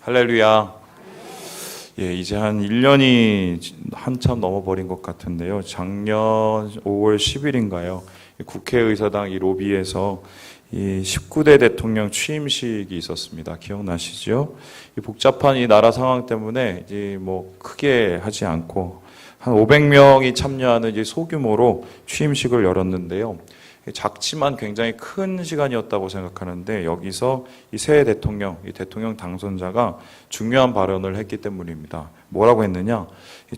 할렐루야. 이제 한 1년이 한참 넘어버린 것 같은데요. 작년 5월 10일인가요? 국회의사당 이 로비에서 이 19대 대통령 취임식이 있었습니다. 기억나시죠? 이 복잡한 이 나라 상황 때문에 이제 뭐 크게 하지 않고 한 500명이 참여하는 이제 소규모로 취임식을 열었는데요. 작지만 굉장히 큰 시간이었다고 생각하는데 여기서 이 새 대통령, 이 대통령 당선자가 중요한 발언을 했기 때문입니다. 뭐라고 했느냐?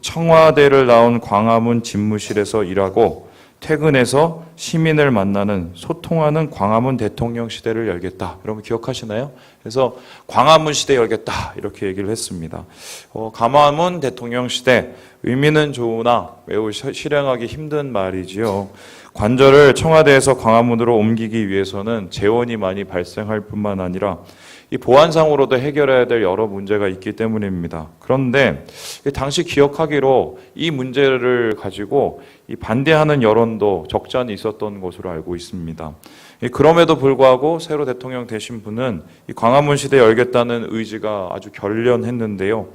청와대를 나온 광화문 집무실에서 일하고 퇴근해서 시민을 만나는 소통하는 광화문 대통령 시대를 열겠다. 여러분 기억하시나요? 그래서 광화문 시대 열겠다 이렇게 얘기를 했습니다. 광화문 대통령 시대 의미는 좋으나 매우 실행하기 힘든 말이지요. 관절을 청와대에서 광화문으로 옮기기 위해서는 재원이 많이 발생할 뿐만 아니라 이 보안상으로도 해결해야 될 여러 문제가 있기 때문입니다. 그런데 당시 기억하기로 이 문제를 가지고 이 반대하는 여론도 적지 않게 있었던 것으로 알고 있습니다. 그럼에도 불구하고 새로 대통령 되신 분은 이 광화문 시대 열겠다는 의지가 아주 결연했는데요.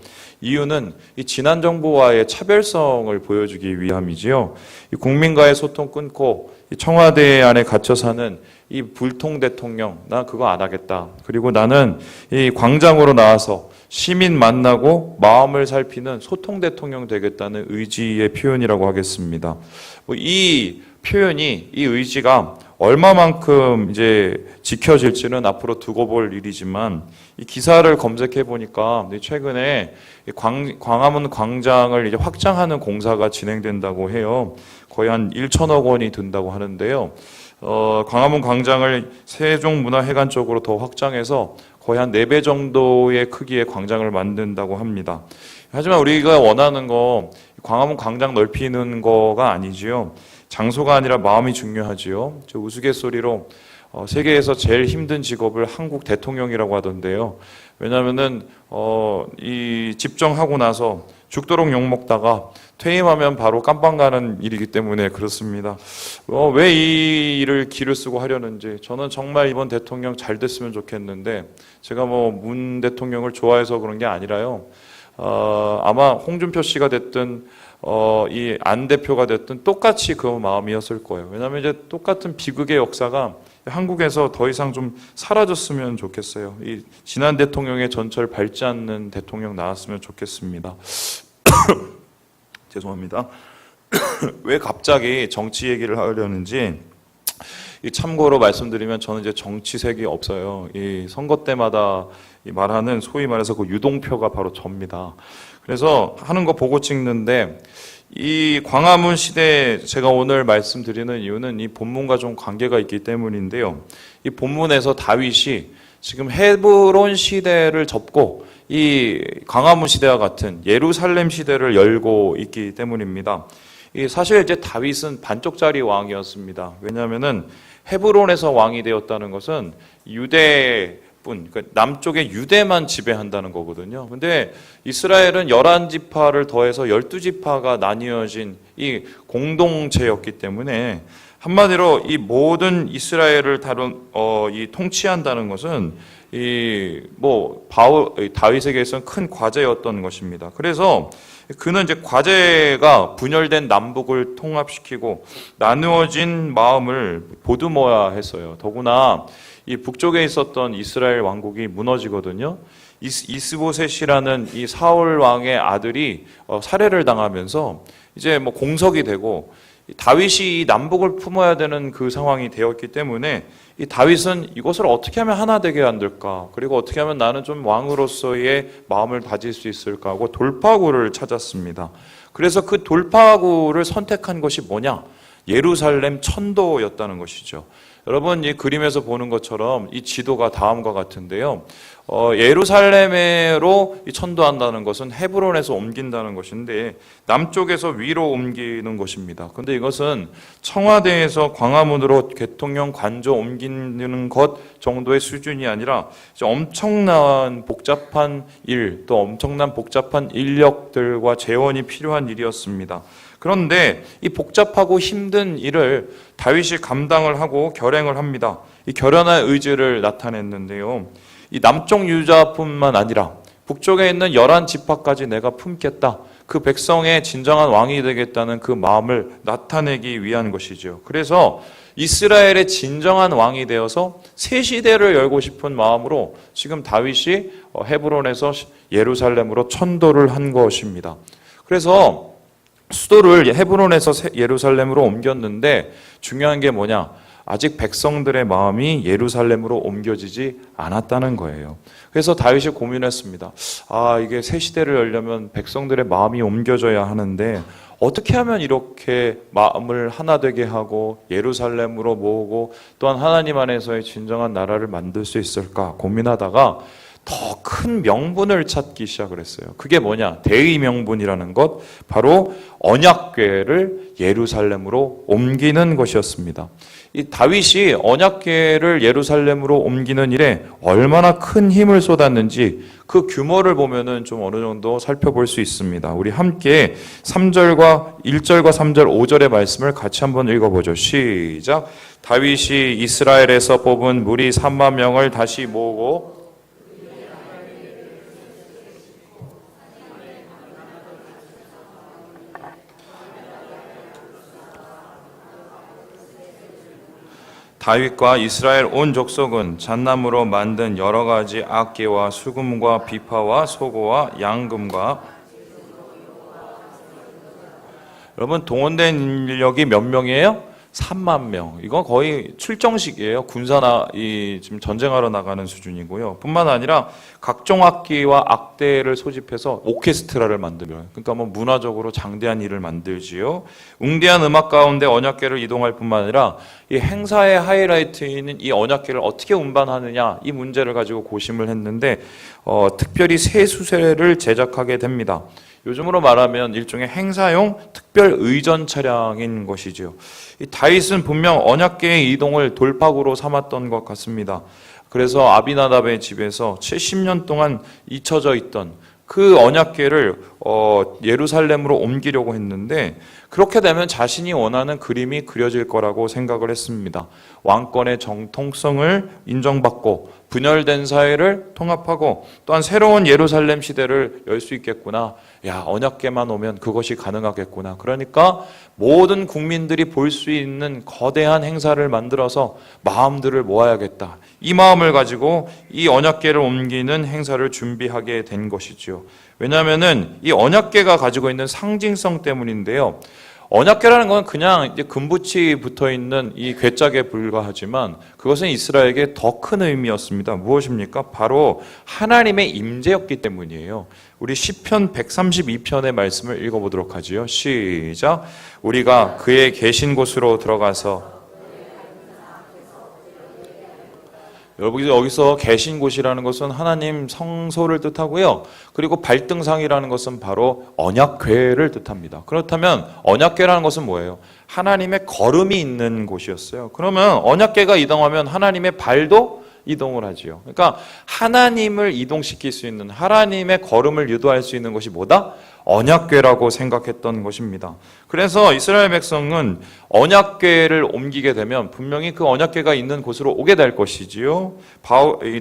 이유는 이 지난 정부와의 차별성을 보여주기 위함이지요. 이 국민과의 소통 끊고 이 청와대 안에 갇혀 사는 이 불통 대통령, 나 그거 안 하겠다. 그리고 나는 이 광장으로 나와서 시민 만나고 마음을 살피는 소통 대통령 되겠다는 의지의 표현이라고 하겠습니다. 이 표현이, 이 의지가 얼마만큼 이제 지켜질지는 앞으로 두고 볼 일이지만 이 기사를 검색해 보니까 최근에 광화문 광장을 이제 확장하는 공사가 진행된다고 해요. 거의 한 1천억 원이 든다고 하는데요. 광화문 광장을 세종문화회관 쪽으로 더 확장해서 거의 한 4배 정도의 크기의 광장을 만든다고 합니다. 하지만 우리가 원하는 거 광화문 광장 넓히는 거가 아니지요. 장소가 아니라 마음이 중요하지요. 저 우스갯소리로 세계에서 제일 힘든 직업을 한국 대통령이라고 하던데요. 왜냐하면은 이 집정하고 나서 죽도록 욕 먹다가 퇴임하면 바로 깜빵 가는 일이기 때문에 그렇습니다. 왜 이 일을 기를 쓰고 하려는지 저는 정말 이번 대통령 잘 됐으면 좋겠는데 제가 뭐 문 대통령을 좋아해서 그런 게 아니라요. 아마 홍준표 씨가 됐든 이 안 대표가 됐든 똑같이 그 마음이었을 거예요. 왜냐하면 이제 똑같은 비극의 역사가 한국에서 더 이상 좀 사라졌으면 좋겠어요. 이 지난 대통령의 전철 밟지 않는 대통령 나왔으면 좋겠습니다. 죄송합니다. 왜 갑자기 정치 얘기를 하려는지 참고로 말씀드리면 저는 이제 정치색이 없어요. 이 선거 때마다 말하는 소위 말해서 그 유동표가 바로 접니다. 그래서 하는 거 보고 찍는데 이 광화문 시대 제가 오늘 말씀드리는 이유는 이 본문과 좀 관계가 있기 때문인데요. 이 본문에서 다윗이 지금 헤브론 시대를 접고 이 광화문 시대와 같은 예루살렘 시대를 열고 있기 때문입니다. 사실 이제 다윗은 반쪽짜리 왕이었습니다. 왜냐하면은 헤브론에서 왕이 되었다는 것은 유대뿐, 그러니까 남쪽의 유대만 지배한다는 거거든요. 근데 이스라엘은 11지파를 더해서 12지파가 나뉘어진 이 공동체였기 때문에 한마디로 이 모든 이스라엘을 이 통치한다는 것은 다윗에게 있어서는 큰 과제였던 것입니다. 그래서 그는 이제 과제가 분열된 남북을 통합시키고 나누어진 마음을 보듬어야 했어요. 더구나 이 북쪽에 있었던 이스라엘 왕국이 무너지거든요. 이스보셋이라는 이 사울 왕의 아들이 살해를 당하면서 이제 뭐 공석이 되고 다윗이 이 남북을 품어야 되는 그 상황이 되었기 때문에 이 다윗은 이것을 어떻게 하면 하나 되게 만들까? 그리고 어떻게 하면 나는 좀 왕으로서의 마음을 다질 수 있을까 하고 돌파구를 찾았습니다. 그래서 그 돌파구를 선택한 것이 뭐냐? 예루살렘 천도였다는 것이죠. 여러분 이 그림에서 보는 것처럼 이 지도가 다음과 같은데요. 예루살렘으로 천도한다는 것은 헤브론에서 옮긴다는 것인데 남쪽에서 위로 옮기는 것입니다. 그런데 이것은 청와대에서 광화문으로 대통령 관저 옮기는 것 정도의 수준이 아니라 엄청난 복잡한 일, 또 엄청난 복잡한 인력들과 재원이 필요한 일이었습니다. 그런데 이 복잡하고 힘든 일을 다윗이 감당을 하고 결행을 합니다. 이 결연한 의지를 나타냈는데요. 이 남쪽 유다뿐만 아니라 북쪽에 있는 11지파까지 내가 품겠다. 그 백성의 진정한 왕이 되겠다는 그 마음을 나타내기 위한 것이죠. 그래서 이스라엘의 진정한 왕이 되어서 새 시대를 열고 싶은 마음으로 지금 다윗이 헤브론에서 예루살렘으로 천도를 한 것입니다. 그래서 수도를 헤브론에서 예루살렘으로 옮겼는데 중요한 게 뭐냐? 아직 백성들의 마음이 예루살렘으로 옮겨지지 않았다는 거예요. 그래서 다윗이 고민했습니다. 이게 새 시대를 열려면 백성들의 마음이 옮겨져야 하는데 어떻게 하면 이렇게 마음을 하나 되게 하고 예루살렘으로 모으고 또한 하나님 안에서의 진정한 나라를 만들 수 있을까 고민하다가 더 큰 명분을 찾기 시작을 했어요. 그게 뭐냐? 대의 명분이라는 것, 바로 언약궤를 예루살렘으로 옮기는 것이었습니다. 이 다윗이 언약궤를 예루살렘으로 옮기는 일에 얼마나 큰 힘을 쏟았는지 그 규모를 보면은 좀 어느 정도 살펴볼 수 있습니다. 우리 함께 1절과 3절, 5절의 말씀을 같이 한번 읽어보죠. 시작. 다윗이 이스라엘에서 뽑은 무리 3만 명을 다시 모으고 다윗과 이스라엘 온 족속은 잣나무로 만든 여러 가지 악기와 수금과 비파와 소고와 양금과 여러분 동원된 인력이 몇 명이에요? 3만 명. 이건 거의 출정식이에요. 군사나 지금 전쟁하러 나가는 수준이고요. 뿐만 아니라 각종 악기와 악대를 소집해서 오케스트라를 만들어요. 그러니까 뭐 문화적으로 장대한 일을 만들지요. 웅대한 음악 가운데 언약궤를 이동할 뿐만 아니라 이 행사의 하이라이트인 이 언약궤를 어떻게 운반하느냐 이 문제를 가지고 고심을 했는데 특별히 새 수레를 제작하게 됩니다. 요즘으로 말하면 일종의 행사용 특별 의전 차량인 것이죠. 이 다윗은 분명 언약궤의 이동을 돌파구로 삼았던 것 같습니다. 그래서 아비나답의 집에서 70년 동안 잊혀져 있던 그 언약궤를 예루살렘으로 옮기려고 했는데 그렇게 되면 자신이 원하는 그림이 그려질 거라고 생각을 했습니다. 왕권의 정통성을 인정받고 분열된 사회를 통합하고 또한 새로운 예루살렘 시대를 열 수 있겠구나. 언약궤만 오면 그것이 가능하겠구나. 그러니까 모든 국민들이 볼 수 있는 거대한 행사를 만들어서 마음들을 모아야겠다. 이 마음을 가지고 이 언약궤를 옮기는 행사를 준비하게 된 것이죠. 왜냐하면은 이 언약궤가 가지고 있는 상징성 때문인데요. 언약궤라는 건 그냥 이제 금붙이 붙어 있는 이 궤짝에 불과하지만 그것은 이스라엘에게 더 큰 의미였습니다. 무엇입니까? 바로 하나님의 임재였기 때문이에요. 우리 시편 132편의 말씀을 읽어보도록 하지요. 시작. 우리가 그의 계신 곳으로 들어가서 여러분 여기서 계신 곳이라는 것은 하나님 성소를 뜻하고요. 그리고 발등상이라는 것은 바로 언약궤를 뜻합니다. 그렇다면 언약궤라는 것은 뭐예요? 하나님의 걸음이 있는 곳이었어요. 그러면 언약궤가 이동하면 하나님의 발도 이동을 하지요. 그러니까 하나님을 이동시킬 수 있는 하나님의 걸음을 유도할 수 있는 것이 뭐다? 언약궤라고 생각했던 것입니다. 그래서 이스라엘 백성은 언약궤를 옮기게 되면 분명히 그 언약궤가 있는 곳으로 오게 될 것이지요.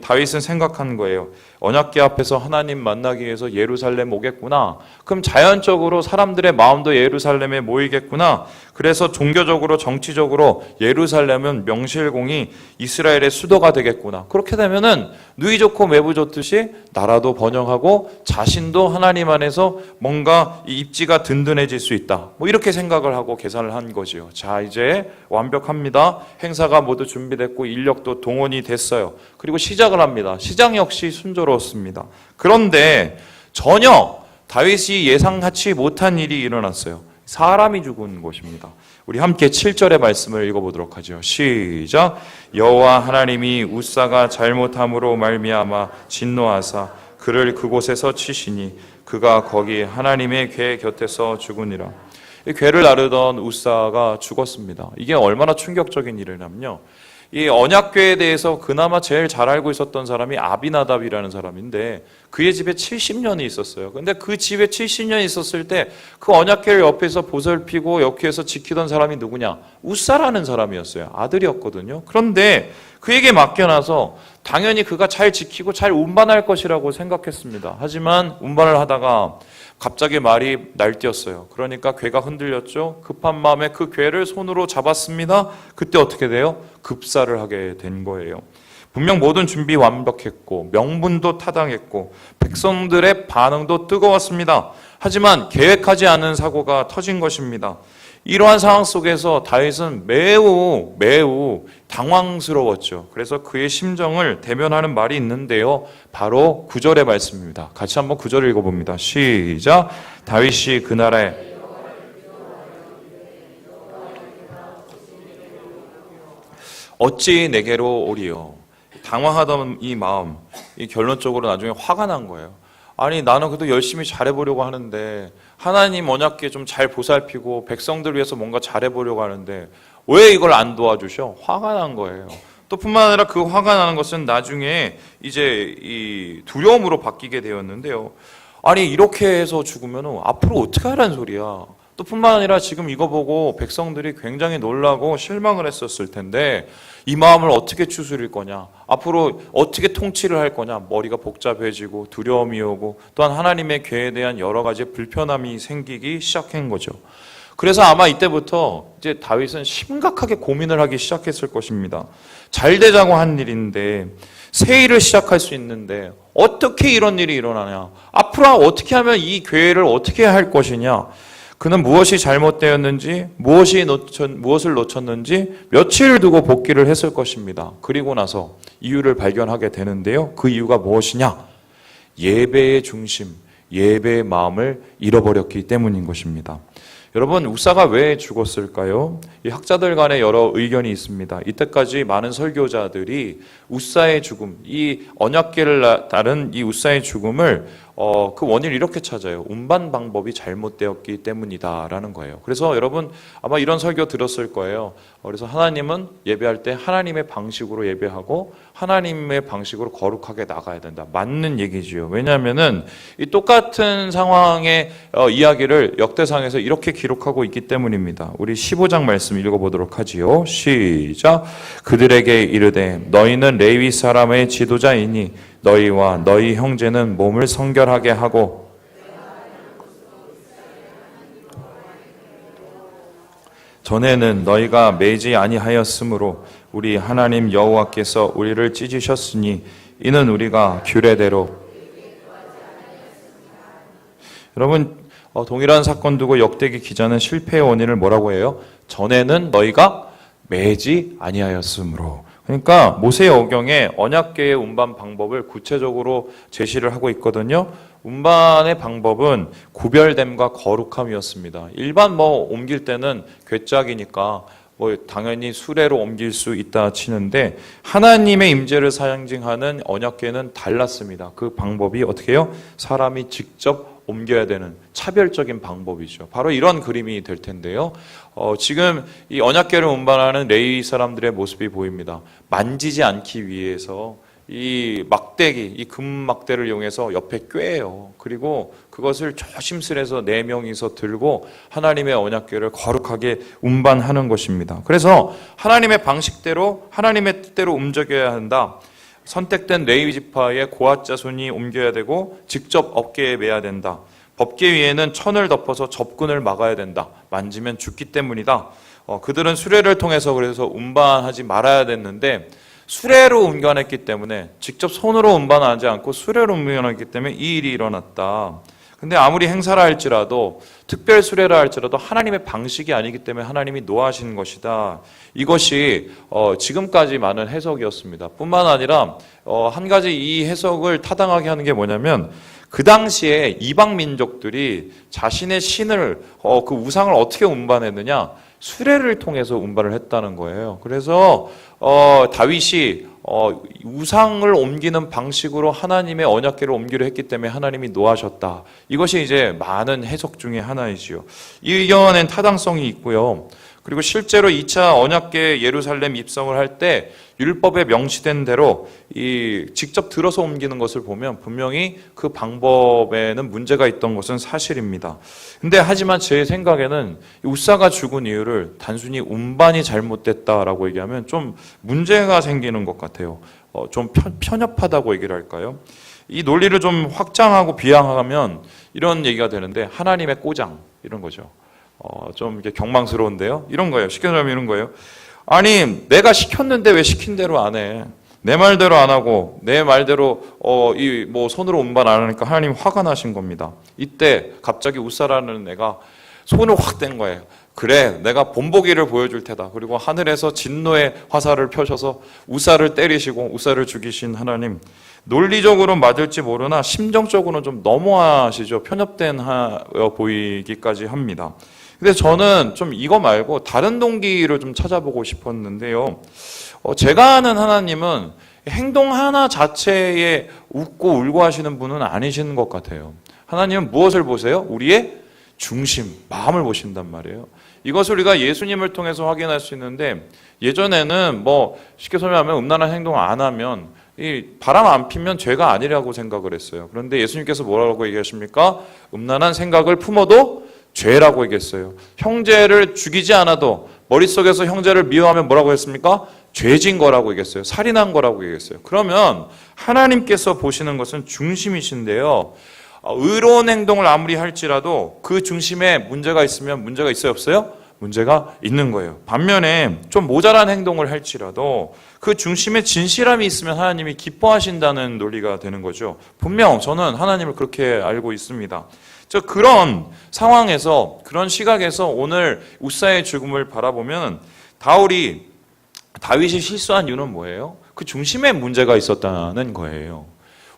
다윗은 생각한 거예요. 언약궤 앞에서 하나님 만나기 위해서 예루살렘 오겠구나. 그럼 자연적으로 사람들의 마음도 예루살렘에 모이겠구나. 그래서 종교적으로 정치적으로 예루살렘은 명실공히 이스라엘의 수도가 되겠구나. 그렇게 되면은 누이 좋고 매부 좋듯이 나라도 번영하고 자신도 하나님 안에서 뭔가 이 입지가 든든해질 수 있다. 이렇게 생각을 하고 계산을 한 거죠. 자, 이제 완벽합니다. 행사가 모두 준비됐고 인력도 동원이 됐어요. 그리고 시작을 합니다. 시작 역시 순조로웠습니다. 그런데 전혀 다윗이 예상하지 못한 일이 일어났어요. 사람이 죽은 것입니다. 우리 함께 7절의 말씀을 읽어보도록 하죠. 시작. 여호와 하나님이 웃사가 잘못함으로 말미암아 진노하사 그를 그곳에서 치시니 그가 거기 하나님의 궤 곁에서 죽으니라. 이 궤를 나르던 웃사가 죽었습니다. 이게 얼마나 충격적인 일이냐면요. 이 언약궤에 대해서 그나마 제일 잘 알고 있었던 사람이 아비나답이라는 사람인데 그의 집에 70년이 있었어요. 근데 그 집에 70년이 있었을 때 그 언약궤를 옆에서 보살피고 옆에서 지키던 사람이 누구냐? 웃사라는 사람이었어요. 아들이었거든요. 그런데 그에게 맡겨놔서 당연히 그가 잘 지키고 잘 운반할 것이라고 생각했습니다. 하지만 운반을 하다가 갑자기 말이 날뛰었어요. 그러니까 궤가 흔들렸죠. 급한 마음에 그 궤를 손으로 잡았습니다. 그때 어떻게 돼요? 급사를 하게 된 거예요. 분명 모든 준비 완벽했고 명분도 타당했고 백성들의 반응도 뜨거웠습니다. 하지만 계획하지 않은 사고가 터진 것입니다. 이러한 상황 속에서 다윗은 매우 당황스러웠죠. 그래서 그의 심정을 대면하는 말이 있는데요. 바로 9절의 말씀입니다. 같이 한번 9절을 읽어봅니다. 시작. 다윗이 그 나라에 어찌 내게로 오리요. 당황하던 이 마음, 이 결론적으로 나중에 화가 난 거예요. 아니 나는 그래도 열심히 잘해보려고 하는데 하나님 언약궤 좀 잘 보살피고 백성들 위해서 뭔가 잘해보려고 하는데 왜 이걸 안 도와주셔? 화가 난 거예요. 또 뿐만 아니라 그 화가 나는 것은 나중에 이제 이 두려움으로 바뀌게 되었는데요. 아니 이렇게 해서 죽으면 앞으로 어떻게 하라는 소리야. 또 뿐만 아니라 지금 이거 보고 백성들이 굉장히 놀라고 실망을 했었을 텐데 이 마음을 어떻게 추스릴 거냐, 앞으로 어떻게 통치를 할 거냐, 머리가 복잡해지고 두려움이 오고 또한 하나님의 궤에 대한 여러 가지 불편함이 생기기 시작한 거죠. 그래서 아마 이때부터 이제 다윗은 심각하게 고민을 하기 시작했을 것입니다. 잘 되자고 한 일인데 새 일을 시작할 수 있는데 어떻게 이런 일이 일어나냐, 앞으로 어떻게 하면 이 궤를 어떻게 할 것이냐, 그는 무엇이 잘못되었는지, 무엇을 놓쳤는지 며칠을 두고 복기를 했을 것입니다. 그리고 나서 이유를 발견하게 되는데요. 그 이유가 무엇이냐? 예배의 중심, 예배의 마음을 잃어버렸기 때문인 것입니다. 여러분, 우사가 왜 죽었을까요? 이 학자들 간에 여러 의견이 있습니다. 이때까지 많은 설교자들이 우사의 죽음, 이 언약궤를 따른 이 우사의 죽음을 그 원인을 이렇게 찾아요. 운반 방법이 잘못되었기 때문이다라는 거예요. 그래서 여러분 아마 이런 설교 들었을 거예요. 그래서 하나님은 예배할 때 하나님의 방식으로 예배하고 하나님의 방식으로 거룩하게 나가야 된다. 맞는 얘기지요. 왜냐하면은 이 똑같은 상황의 이야기를 역대상에서 이렇게 기록하고 있기 때문입니다. 우리 15장 말씀 읽어보도록 하지요. 시작. 그들에게 이르되 너희는 레위 사람의 지도자이니 너희와 너희 형제는 몸을 성결하게 하고 전에는 너희가 매지 아니하였으므로 우리 하나님 여호와께서 우리를 찢으셨으니 이는 우리가 규례대로. 여러분 동일한 사건 두고 역대기 기자는 실패의 원인을 뭐라고 해요? 전에는 너희가 매지 아니하였으므로. 그러니까 모세오경에 언약궤의 운반 방법을 구체적으로 제시를 하고 있거든요. 운반의 방법은 구별됨과 거룩함이었습니다. 일반 옮길 때는 궤짝이니까 당연히 수레로 옮길 수 있다 치는데 하나님의 임재를 상징하는 언약궤는 달랐습니다. 그 방법이 어떻게 해요? 사람이 직접 옮겨야 되는 차별적인 방법이죠. 바로 이런 그림이 될 텐데요. 지금 이 언약궤를 운반하는 레위 사람들의 모습이 보입니다. 만지지 않기 위해서 이 막대기, 이 금 막대를 이용해서 옆에 꿰요. 그리고 그것을 조심스레서 4명이서 들고 하나님의 언약궤를 거룩하게 운반하는 것입니다. 그래서 하나님의 방식대로, 하나님의 뜻대로 움직여야 한다. 선택된 레위 지파의 고앗 자손이 옮겨야 되고 직접 어깨에 매야 된다. 법궤 위에는 천을 덮어서 접근을 막아야 된다. 만지면 죽기 때문이다. 그들은 수레를 통해서 그래서 운반하지 말아야 됐는데 수레로 운반했기 때문에 직접 손으로 운반하지 않고 수레로 운반했기 때문에 이 일이 일어났다. 근데 아무리 행사라 할지라도 특별 수레라 할지라도 하나님의 방식이 아니기 때문에 하나님이 노하신 것이다. 이것이 지금까지 많은 해석이었습니다. 뿐만 아니라 한 가지 이 해석을 타당하게 하는 게 뭐냐면 그 당시에 이방 민족들이 자신의 신을 그 우상을 어떻게 운반했느냐? 수레를 통해서 운반을 했다는 거예요. 그래서 다윗이 우상을 옮기는 방식으로 하나님의 언약궤를 옮기려 했기 때문에 하나님이 노하셨다. 이것이 이제 많은 해석 중에 하나이지요. 이 의견엔 타당성이 있고요. 그리고 실제로 2차 언약궤 예루살렘 입성을 할 때 율법에 명시된 대로 이 직접 들어서 옮기는 것을 보면 분명히 그 방법에는 문제가 있던 것은 사실입니다. 근데 하지만 제 생각에는 우사가 죽은 이유를 단순히 운반이 잘못됐다라고 얘기하면 좀 문제가 생기는 것 같아요. 좀 편협하다고 얘기를 할까요? 이 논리를 좀 확장하고 비양하면 이런 얘기가 되는데 하나님의 꼬장 이런 거죠. 좀 이렇게 경망스러운데요. 이런 거예요. 쉽게 말하면 이런 거예요. 아니 내가 시켰는데 왜 시킨 대로 안 해? 내 말대로 안 하고 내 말대로 이 뭐 손으로 운반 안 하니까 하나님 화가 나신 겁니다. 이때 갑자기 웃사라는 애가 손을 확 댄 거예요. 그래 내가 본보기를 보여줄 테다. 그리고 하늘에서 진노의 화살을 펴셔서 우사를 때리시고 우사를 죽이신 하나님, 논리적으로 맞을지 모르나 심정적으로는 좀 너무하시죠. 편협된 보이기까지 합니다. 근데 저는 좀 이거 말고 다른 동기를 좀 찾아보고 싶었는데요. 제가 아는 하나님은 행동 하나 자체에 웃고 울고 하시는 분은 아니신 것 같아요. 하나님은 무엇을 보세요? 우리의 중심, 마음을 보신단 말이에요. 이것을 우리가 예수님을 통해서 확인할 수 있는데, 예전에는 뭐 쉽게 설명하면 음란한 행동 안 하면 이 바람 안 피면 죄가 아니라고 생각을 했어요. 그런데 예수님께서 뭐라고 얘기하십니까? 음란한 생각을 품어도 죄라고 얘기했어요. 형제를 죽이지 않아도 머릿속에서 형제를 미워하면 뭐라고 했습니까? 죄진 거라고 얘기했어요. 살인한 거라고 얘기했어요. 그러면 하나님께서 보시는 것은 중심이신데요. 의로운 행동을 아무리 할지라도 그 중심에 문제가 있으면 문제가 있어요? 없어요? 문제가 있는 거예요. 반면에 좀 모자란 행동을 할지라도 그 중심에 진실함이 있으면 하나님이 기뻐하신다는 논리가 되는 거죠. 분명 저는 하나님을 그렇게 알고 있습니다. 그런 상황에서, 그런 시각에서 오늘 우사의 죽음을 바라보면 다윗이 실수한 이유는 뭐예요? 그 중심에 문제가 있었다는 거예요.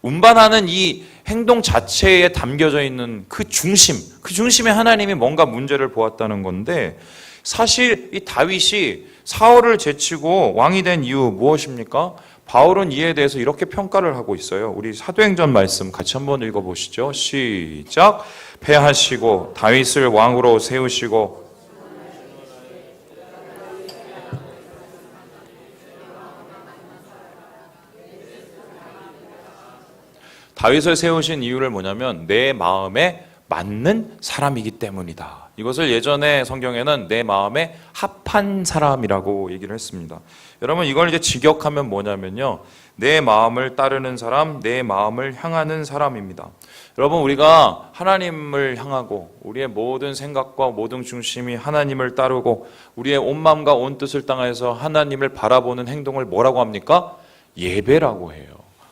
운반하는 이 행동 자체에 담겨져 있는 그 중심에 하나님이 뭔가 문제를 보았다는 건데, 사실 이 다윗이 사울을 제치고 왕이 된 이유 무엇입니까? 바울은 이에 대해서 이렇게 평가를 하고 있어요. 우리 사도행전 말씀 같이 한번 읽어보시죠. 시작. 패하시고 다윗을 왕으로 세우시고 다윗을 세우신 이유를 뭐냐면 내 마음에 맞는 사람이기 때문이다. 이것을 예전에 성경에는 내 마음에 합한 사람이라고 얘기를 했습니다. 여러분 이걸 이제 직역하면 뭐냐면요, 내 마음을 따르는 사람, 내 마음을 향하는 사람입니다. 여러분 우리가 하나님을 향하고 우리의 모든 생각과 모든 중심이 하나님을 따르고 우리의 온 마음과 온 뜻을 당해서 하나님을 바라보는 행동을 뭐라고 합니까? 예배라고 해요.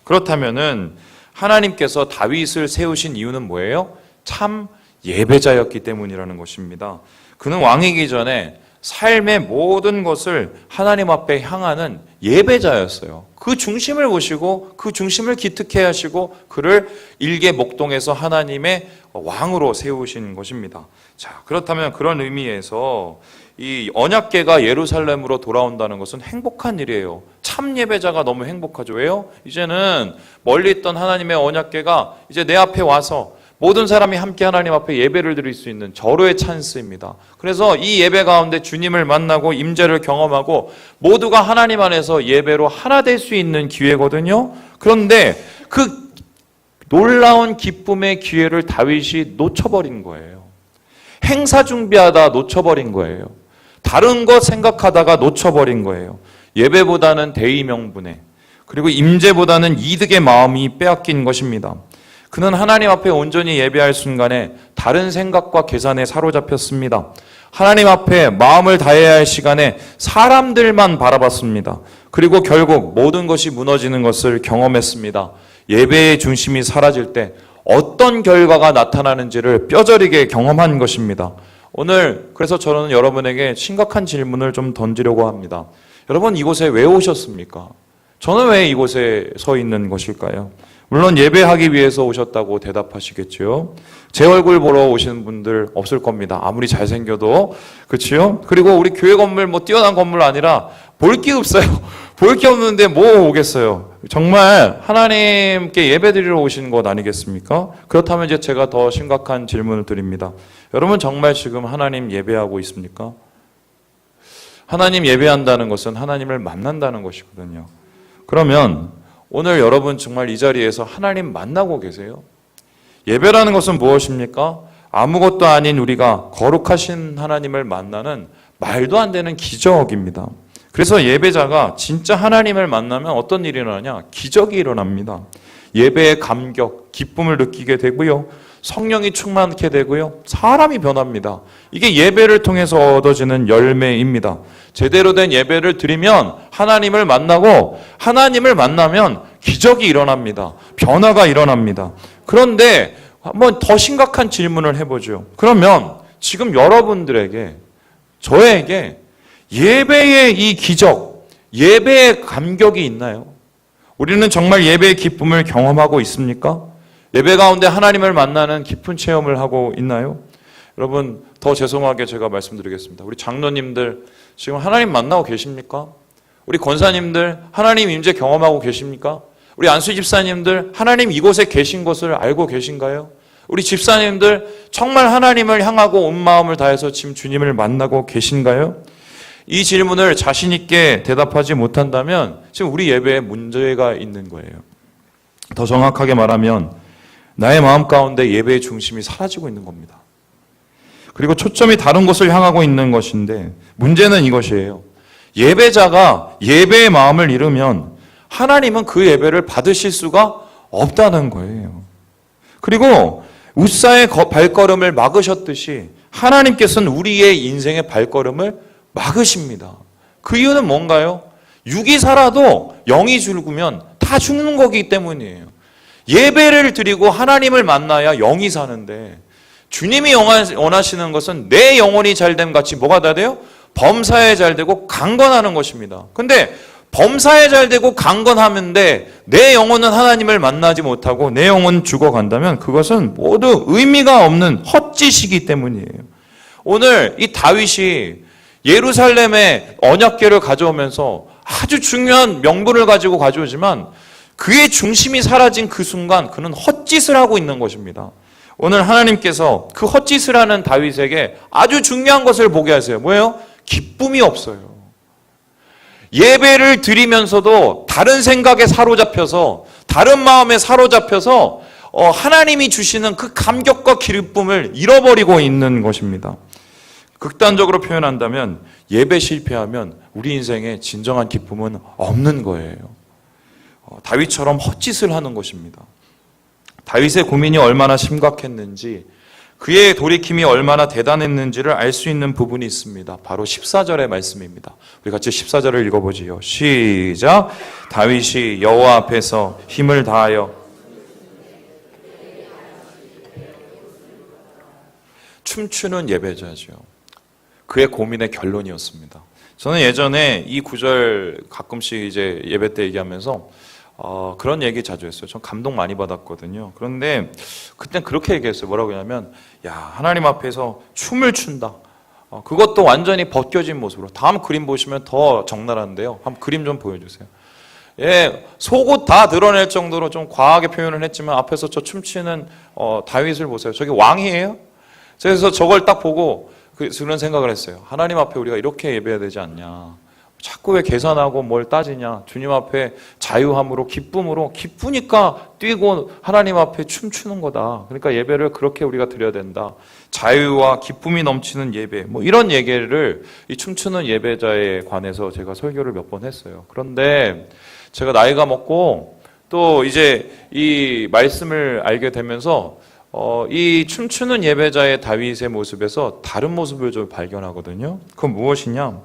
그렇다면은 하나님께서 다윗을 세우신 이유는 뭐예요? 참 예배자였기 때문이라는 것입니다. 그는 왕이기 전에 삶의 모든 것을 하나님 앞에 향하는 예배자였어요. 그 중심을 보시고 그 중심을 기특해 하시고 그를 일개 목동에서 하나님의 왕으로 세우신 것입니다. 자, 그렇다면 그런 의미에서 이 언약궤가 예루살렘으로 돌아온다는 것은 행복한 일이에요. 참 예배자가 너무 행복하죠. 왜요? 이제는 멀리 있던 하나님의 언약궤가 이제 내 앞에 와서 모든 사람이 함께 하나님 앞에 예배를 드릴 수 있는 절호의 찬스입니다. 그래서 이 예배 가운데 주님을 만나고 임재를 경험하고 모두가 하나님 안에서 예배로 하나 될 수 있는 기회거든요. 그런데 그 놀라운 기쁨의 기회를 다윗이 놓쳐버린 거예요. 행사 준비하다 놓쳐버린 거예요. 다른 것 생각하다가 놓쳐버린 거예요. 예배보다는 대의 명분에, 그리고 임재보다는 이득의 마음이 빼앗긴 것입니다. 그는 하나님 앞에 온전히 예배할 순간에 다른 생각과 계산에 사로잡혔습니다. 하나님 앞에 마음을 다해야 할 시간에 사람들만 바라봤습니다. 그리고 결국 모든 것이 무너지는 것을 경험했습니다. 예배의 중심이 사라질 때 어떤 결과가 나타나는지를 뼈저리게 경험한 것입니다. 오늘 그래서 저는 여러분에게 심각한 질문을 좀 던지려고 합니다. 여러분 이곳에 왜 오셨습니까? 저는 왜 이곳에 서 있는 것일까요? 물론 예배하기 위해서 오셨다고 대답하시겠죠. 제 얼굴 보러 오시는 분들 없을 겁니다. 아무리 잘생겨도. 그렇죠? 그리고 우리 교회 건물 뭐 뛰어난 건물 아니라 볼 게 없어요. 볼 게 없는데 뭐 오겠어요. 정말 하나님께 예배드리러 오신 것 아니겠습니까? 그렇다면 이제 제가 더 심각한 질문을 드립니다. 여러분 정말 지금 하나님 예배하고 있습니까? 하나님 예배한다는 것은 하나님을 만난다는 것이거든요. 그러면 오늘 여러분 정말 이 자리에서 하나님 만나고 계세요? 예배라는 것은 무엇입니까? 아무것도 아닌 우리가 거룩하신 하나님을 만나는 말도 안 되는 기적입니다. 그래서 예배자가 진짜 하나님을 만나면 어떤 일이 일어나냐? 기적이 일어납니다. 예배의 감격, 기쁨을 느끼게 되고요. 성령이 충만케 되고요. 사람이 변합니다. 이게 예배를 통해서 얻어지는 열매입니다. 제대로 된 예배를 드리면 하나님을 만나고, 하나님을 만나면 기적이 일어납니다. 변화가 일어납니다. 그런데 한번 더 심각한 질문을 해보죠. 그러면 지금 여러분들에게, 저에게 예배의 이 기적, 예배의 감격이 있나요? 우리는 정말 예배의 기쁨을 경험하고 있습니까? 예배 가운데 하나님을 만나는 깊은 체험을 하고 있나요? 여러분, 더 죄송하게 제가 말씀드리겠습니다. 우리 장로님들 지금 하나님 만나고 계십니까? 우리 권사님들 하나님 임재 경험하고 계십니까? 우리 안수 집사님들 하나님 이곳에 계신 것을 알고 계신가요? 우리 집사님들 정말 하나님을 향하고 온 마음을 다해서 지금 주님을 만나고 계신가요? 이 질문을 자신 있게 대답하지 못한다면 지금 우리 예배에 문제가 있는 거예요. 더 정확하게 말하면 나의 마음 가운데 예배의 중심이 사라지고 있는 겁니다. 그리고 초점이 다른 곳을 향하고 있는 것인데, 문제는 이것이에요. 예배자가 예배의 마음을 잃으면 하나님은 그 예배를 받으실 수가 없다는 거예요. 그리고 웃사의 발걸음을 막으셨듯이 하나님께서는 우리의 인생의 발걸음을 막으십니다. 그 이유는 뭔가요? 육이 살아도 영이 죽으면 다 죽는 거기 때문이에요. 예배를 드리고 하나님을 만나야 영이 사는데, 주님이 원하시는 것은 내 영혼이 잘됨 같이 뭐가 다 돼요? 범사에 잘되고 강건하는 것입니다. 근데 범사에 잘되고 강건하는데 내 영혼은 하나님을 만나지 못하고 내 영혼은 죽어간다면 그것은 모두 의미가 없는 헛짓이기 때문이에요. 오늘 이 다윗이 예루살렘에 언약궤를 가져오면서 아주 중요한 명분을 가지고 가져오지만 그의 중심이 사라진 그 순간 그는 헛짓을 하고 있는 것입니다. 오늘 하나님께서 그 헛짓을 하는 다윗에게 아주 중요한 것을 보게 하세요. 뭐예요? 기쁨이 없어요. 예배를 드리면서도 다른 생각에 사로잡혀서, 다른 마음에 사로잡혀서 하나님이 주시는 그 감격과 기쁨을 잃어버리고 있는 것입니다. 극단적으로 표현한다면 예배 실패하면 우리 인생에 진정한 기쁨은 없는 거예요. 다윗처럼 헛짓을 하는 것입니다. 다윗의 고민이 얼마나 심각했는지, 그의 돌이킴이 얼마나 대단했는지를 알 수 있는 부분이 있습니다. 바로 14절의 말씀입니다. 우리 같이 14절을 읽어보지요. 시작. 다윗이 여호와 앞에서 힘을 다하여 춤추는 예배자죠. 그의 고민의 결론이었습니다. 저는 예전에 이 구절 가끔씩 이제 예배 때 얘기하면서 그런 얘기 자주 했어요. 전 감동 많이 받았거든요. 그런데 그땐 그렇게 얘기했어요. 뭐라고 하냐면, 야, 하나님 앞에서 춤을 춘다. 그것도 완전히 벗겨진 모습으로. 다음 그림 보시면 더 적나라한데요. 한번 그림 좀 보여주세요. 예, 속옷 다 드러낼 정도로 좀 과하게 표현을 했지만 앞에서 저 춤추는 다윗을 보세요. 저게 왕이에요? 그래서 저걸 딱 보고 그런 생각을 했어요. 하나님 앞에 우리가 이렇게 예배해야 되지 않냐. 자꾸 왜 계산하고 뭘 따지냐. 주님 앞에 자유함으로, 기쁨으로, 기쁘니까 뛰고 하나님 앞에 춤추는 거다. 그러니까 예배를 그렇게 우리가 드려야 된다. 자유와 기쁨이 넘치는 예배, 뭐 이런 얘기를 이 춤추는 예배자에 관해서 제가 설교를 몇 번 했어요. 그런데 제가 나이가 먹고 또 이제 이 말씀을 알게 되면서 이 춤추는 예배자의 다윗의 모습에서 다른 모습을 좀 발견하거든요. 그건 무엇이냐?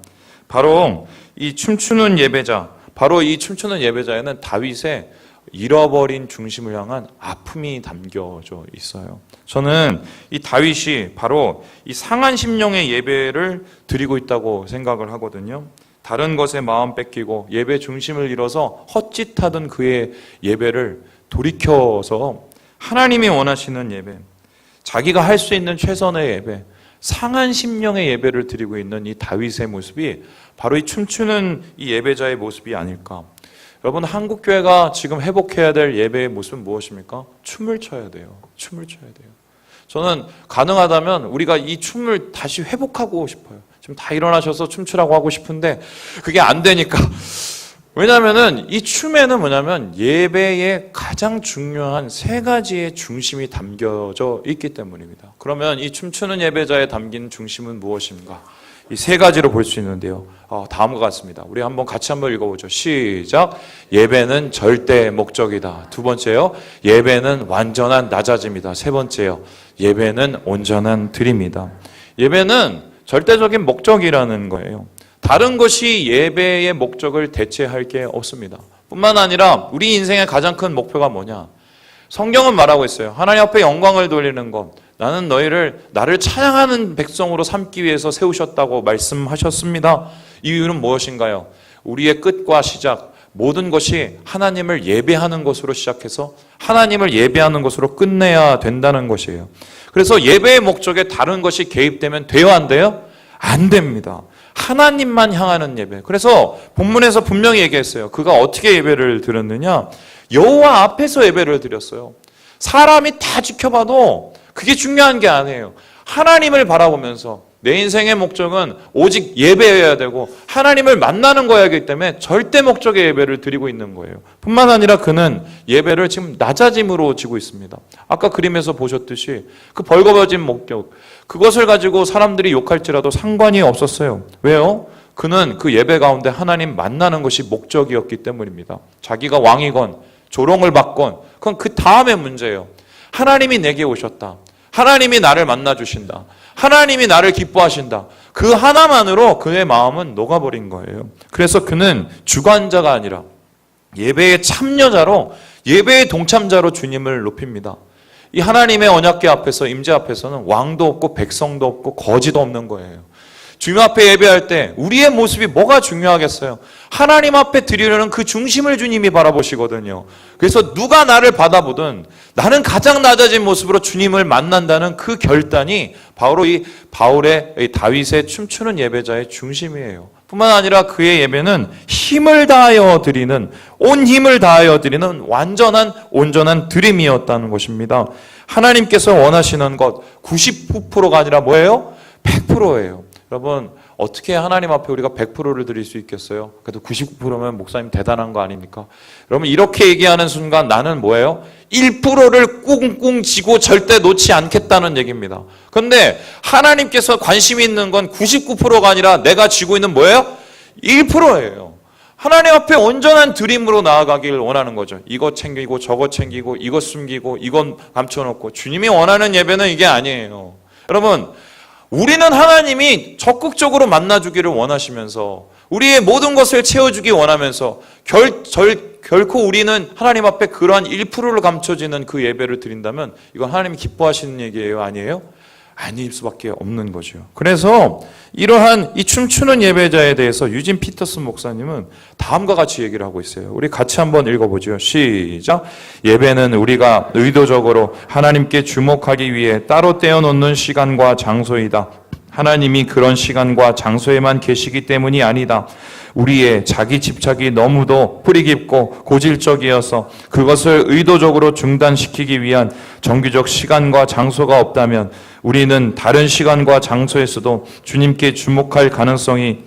바로 이 춤추는 예배자, 바로 이 춤추는 예배자에는 다윗의 잃어버린 중심을 향한 아픔이 담겨져 있어요. 저는 이 다윗이 바로 이 상한 심령의 예배를 드리고 있다고 생각을 하거든요. 다른 것에 마음 뺏기고 예배 중심을 잃어서 헛짓하던 그의 예배를 돌이켜서 하나님이 원하시는 예배, 자기가 할 수 있는 최선의 예배, 상한 심령의 예배를 드리고 있는 이 다윗의 모습이 바로 이 춤추는 이 예배자의 모습이 아닐까. 여러분, 한국교회가 지금 회복해야 될 예배의 모습은 무엇입니까? 춤을 춰야 돼요. 춤을 춰야 돼요. 저는 가능하다면 우리가 이 춤을 다시 회복하고 싶어요. 지금 다 일어나셔서 춤추라고 하고 싶은데 그게 안 되니까. 왜냐하면 이 춤에는 뭐냐면 예배의 가장 중요한 세 가지의 중심이 담겨져 있기 때문입니다. 그러면 이 춤추는 예배자에 담긴 중심은 무엇인가? 이 세 가지로 볼 수 있는데요. 다음과 같습니다. 우리 같이 한번 읽어보죠. 시작. 예배는 절대 목적이다. 두 번째요. 예배는 완전한 낮아짐이다. 세 번째요. 예배는 온전한 드림이다. 예배는 절대적인 목적이라는 거예요. 다른 것이 예배의 목적을 대체할 게 없습니다. 뿐만 아니라 우리 인생의 가장 큰 목표가 뭐냐? 성경은 말하고 있어요. 하나님 앞에 영광을 돌리는 것. 나는 나를 찬양하는 백성으로 삼기 위해서 세우셨다고 말씀하셨습니다. 이유는 무엇인가요? 우리의 끝과 시작, 모든 것이 하나님을 예배하는 것으로 시작해서 하나님을 예배하는 것으로 끝내야 된다는 것이에요. 그래서 예배의 목적에 다른 것이 개입되면 돼요, 안 돼요? 안 됩니다. 하나님만 향하는 예배. 그래서 본문에서 분명히 얘기했어요. 그가 어떻게 예배를 드렸느냐? 여호와 앞에서 예배를 드렸어요. 사람이 다 지켜봐도 그게 중요한 게 아니에요. 하나님을 바라보면서 내 인생의 목적은 오직 예배여야 되고 하나님을 만나는 거야기 때문에 절대 목적의 예배를 드리고 있는 거예요. 뿐만 아니라 그는 예배를 지금 낮아짐으로 지고 있습니다. 아까 그림에서 보셨듯이 그 벌거벗은 목적, 그것을 가지고 사람들이 욕할지라도 상관이 없었어요. 왜요? 그는 그 예배 가운데 하나님 만나는 것이 목적이었기 때문입니다. 자기가 왕이건 조롱을 받건 그건 그 다음의 문제예요. 하나님이 내게 오셨다. 하나님이 나를 만나주신다. 하나님이 나를 기뻐하신다. 그 하나만으로 그의 마음은 녹아버린 거예요. 그래서 그는 주관자가 아니라 예배의 참여자로, 예배의 동참자로 주님을 높입니다. 이 하나님의 언약궤 앞에서, 임재 앞에서는 왕도 없고 백성도 없고 거지도 없는 거예요. 주님 앞에 예배할 때 우리의 모습이 뭐가 중요하겠어요? 하나님 앞에 드리려는 그 중심을 주님이 바라보시거든요. 그래서 누가 나를 받아보든 나는 가장 낮아진 모습으로 주님을 만난다는 그 결단이 바로 바울의 다윗의 춤추는 예배자의 중심이에요. 뿐만 아니라 그의 예배는 힘을 다하여 드리는, 온 힘을 다하여 드리는 완전한 온전한 드림이었다는 것입니다. 하나님께서 원하시는 것 99%가 아니라 뭐예요? 100%예요. 여러분, 어떻게 하나님 앞에 우리가 100%를 드릴 수 있겠어요? 그래도 99%면 목사님 대단한 거 아닙니까? 여러분, 이렇게 얘기하는 순간 나는 뭐예요? 1%를 꿍꿍 쥐고 절대 놓지 않겠다는 얘기입니다. 그런데 하나님께서 관심이 있는 건 99%가 아니라 내가 쥐고 있는 뭐예요? 1%예요. 하나님 앞에 온전한 드림으로 나아가길 원하는 거죠. 이것 챙기고 저것 챙기고 이것 숨기고 이건 감춰놓고. 주님이 원하는 예배는 이게 아니에요. 여러분, 우리는 하나님이 적극적으로 만나주기를 원하시면서 우리의 모든 것을 채워주기 원하면서 결코 우리는 하나님 앞에 그러한 1%를 감춰지는 그 예배를 드린다면 이건 하나님이 기뻐하시는 얘기예요? 아니에요? 아닐 수밖에 없는 거죠. 그래서 이러한 이 춤추는 예배자에 대해서 유진 피터슨 목사님은 다음과 같이 얘기를 하고 있어요. 우리 같이 한번 읽어보죠. 시작. 예배는 우리가 의도적으로 하나님께 주목하기 위해 따로 떼어놓는 시간과 장소이다. 하나님이 그런 시간과 장소에만 계시기 때문이 아니다. 우리의 자기 집착이 너무도 뿌리 깊고 고질적이어서 그것을 의도적으로 중단시키기 위한 정기적 시간과 장소가 없다면 우리는 다른 시간과 장소에서도 주님께 주목할 가능성이,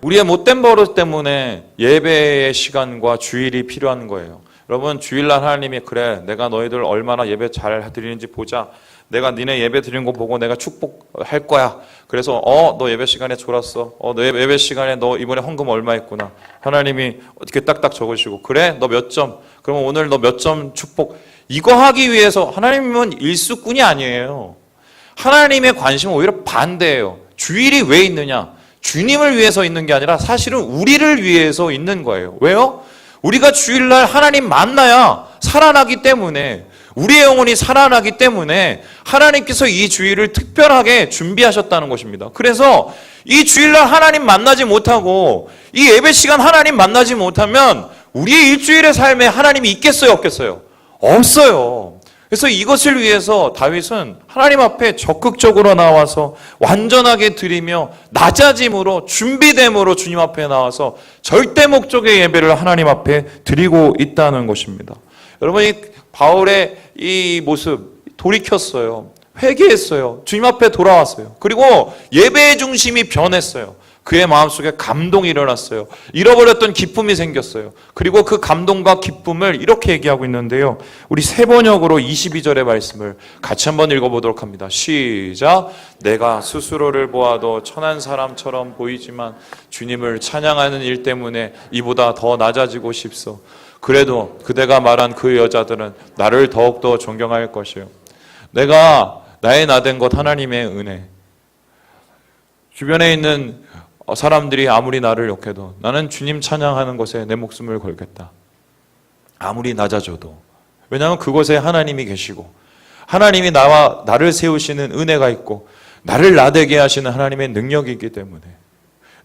우리의 못된 버릇 때문에 예배의 시간과 주일이 필요한 거예요. 여러분, 주일날 하나님이 그래, 내가 너희들 얼마나 예배 잘 드리는지 보자. 내가 니네 예배 드리는 거 보고 내가 축복할 거야. 그래서 너 예배 시간에 졸았어. 너 예배 시간에 너 이번에 헌금 얼마 했구나. 하나님이 어떻게 딱딱 적으시고 그래? 너 몇 점? 그러면 오늘 너 몇 점 축복. 이거 하기 위해서 하나님은 일수꾼이 아니에요. 하나님의 관심은 오히려 반대예요. 주일이 왜 있느냐? 주님을 위해서 있는 게 아니라 사실은 우리를 위해서 있는 거예요. 왜요? 우리가 주일날 하나님 만나야 살아나기 때문에, 우리의 영혼이 살아나기 때문에 하나님께서 이 주일을 특별하게 준비하셨다는 것입니다. 그래서 이 주일날 하나님 만나지 못하고 이 예배 시간 하나님 만나지 못하면 우리의 일주일의 삶에 하나님이 있겠어요? 없겠어요? 없어요. 그래서 이것을 위해서 다윗은 하나님 앞에 적극적으로 나와서 완전하게 드리며 낮아짐으로 준비됨으로 주님 앞에 나와서 절대 목적의 예배를 하나님 앞에 드리고 있다는 것입니다. 여러분, 바울의 이 모습 돌이켰어요. 회개했어요. 주님 앞에 돌아왔어요. 그리고 예배의 중심이 변했어요. 그의 마음속에 감동이 일어났어요. 잃어버렸던 기쁨이 생겼어요. 그리고 그 감동과 기쁨을 이렇게 얘기하고 있는데요. 우리 세번역으로 22절의 말씀을 같이 한번 읽어보도록 합니다. 시작. 내가 스스로를 보아도 천한 사람처럼 보이지만 주님을 찬양하는 일 때문에 이보다 더 낮아지고 싶소. 그래도 그대가 말한 그 여자들은 나를 더욱더 존경할 것이요. 내가 나의 나된 것 하나님의 은혜. 주변에 있는 사람들이 아무리 나를 욕해도 나는 주님 찬양하는 것에 내 목숨을 걸겠다. 아무리 낮아져도. 왜냐하면 그곳에 하나님이 계시고 하나님이 나를 세우시는 은혜가 있고 나를 나되게 하시는 하나님의 능력이 있기 때문에.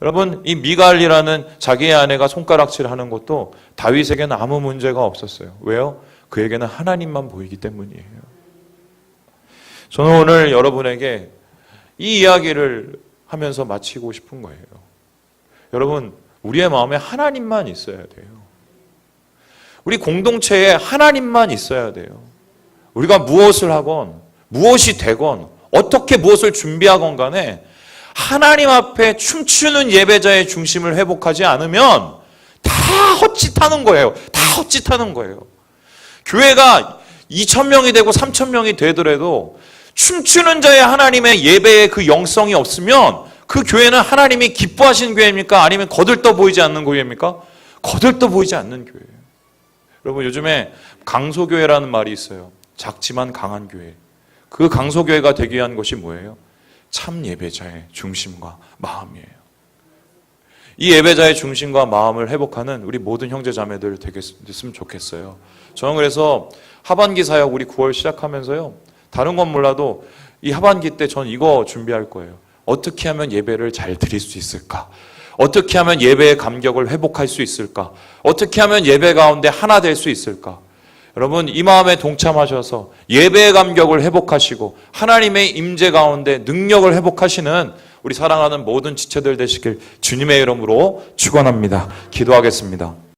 여러분, 이 미갈이라는 자기의 아내가 손가락질하는 것도 다윗에게는 아무 문제가 없었어요. 왜요? 그에게는 하나님만 보이기 때문이에요. 저는 오늘 여러분에게 이 이야기를 하면서 마치고 싶은 거예요. 여러분, 우리의 마음에 하나님만 있어야 돼요. 우리 공동체에 하나님만 있어야 돼요. 우리가 무엇을 하건 무엇이 되건 어떻게 무엇을 준비하건 간에 하나님 앞에 춤추는 예배자의 중심을 회복하지 않으면 다 헛짓하는 거예요. 다 헛짓하는 거예요. 교회가 2,000명이 되고 3,000명이 되더라도 춤추는 자의 하나님의 예배의 그 영성이 없으면 그 교회는 하나님이 기뻐하시는 교회입니까? 아니면 거들떠 보이지 않는 교회입니까? 거들떠 보이지 않는 교회예요. 여러분, 요즘에 강소교회라는 말이 있어요. 작지만 강한 교회. 그 강소교회가 되기 위한 것이 뭐예요? 참 예배자의 중심과 마음이에요. 이 예배자의 중심과 마음을 회복하는 우리 모든 형제자매들 됐으면 좋겠어요. 저는 그래서 하반기 사역 우리 9월 시작하면서요, 다른 건 몰라도 이 하반기 때 전 이거 준비할 거예요. 어떻게 하면 예배를 잘 드릴 수 있을까? 어떻게 하면 예배의 감격을 회복할 수 있을까? 어떻게 하면 예배 가운데 하나 될 수 있을까? 여러분, 이 마음에 동참하셔서 예배의 감격을 회복하시고 하나님의 임재 가운데 능력을 회복하시는 우리 사랑하는 모든 지체들 되시길 주님의 이름으로 축원합니다. 기도하겠습니다.